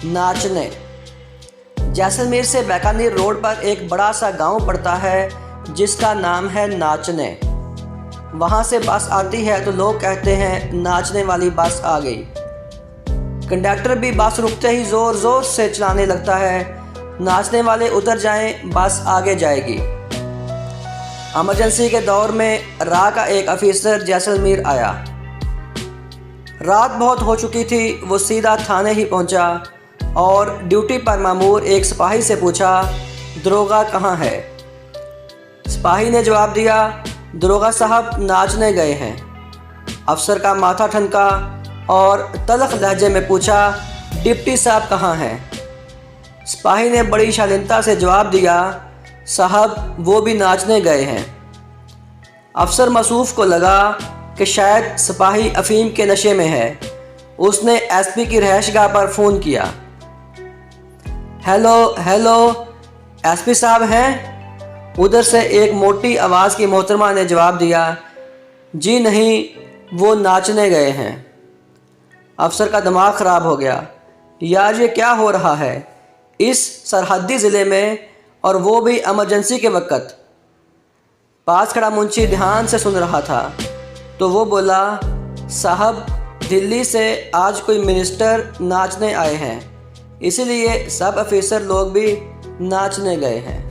नाचने। जैसलमेर से बीकानेर रोड पर एक बड़ा सा गांव पड़ता है जिसका नाम है नाचने। वहां से बस आती है तो लोग कहते हैं नाचने वाली बस आ गई। कंडक्टर भी बस रुकते ही ज़ोर ज़ोर से चलाने लगता है, नाचने वाले उतर जाएं, बस आगे जाएगी। इमरजेंसी के दौर में राह का एक अफिसर जैसलमेर आया। रात बहुत हो चुकी थी, वो सीधा थाने ही पहुंचा और ड्यूटी पर मामूर एक सिपाही से पूछा, दरोगा कहाँ है? सिपाही ने जवाब दिया, दरोगा साहब नाचने गए हैं। अफसर का माथा ठनका और तल्ख लहजे में पूछा, डिप्टी साहब कहाँ हैं? सिपाही ने बड़ी शालीनता से जवाब दिया, साहब वो भी नाचने गए हैं। अफसर मसूफ को लगा कि शायद सिपाही अफीम के नशे में है। उसने एसपी की रहायशगाह पर फ़ोन किया। हेलो हेलो, एसपी साहब हैं? उधर से एक मोटी आवाज़ की मोहतरमा ने जवाब दिया, जी नहीं, वो नाचने गए हैं। अफसर का दिमाग ख़राब हो गया। यार ये क्या हो रहा है इस सरहदी ज़िले में, और वो भी इमरजेंसी के वक़्त। पास खड़ा मुंशी ध्यान से सुन रहा था तो वो बोला, साहब दिल्ली से आज कोई मिनिस्टर नाचने आए हैं, इसीलिए सब ऑफिसर लोग भी नाचने गए हैं।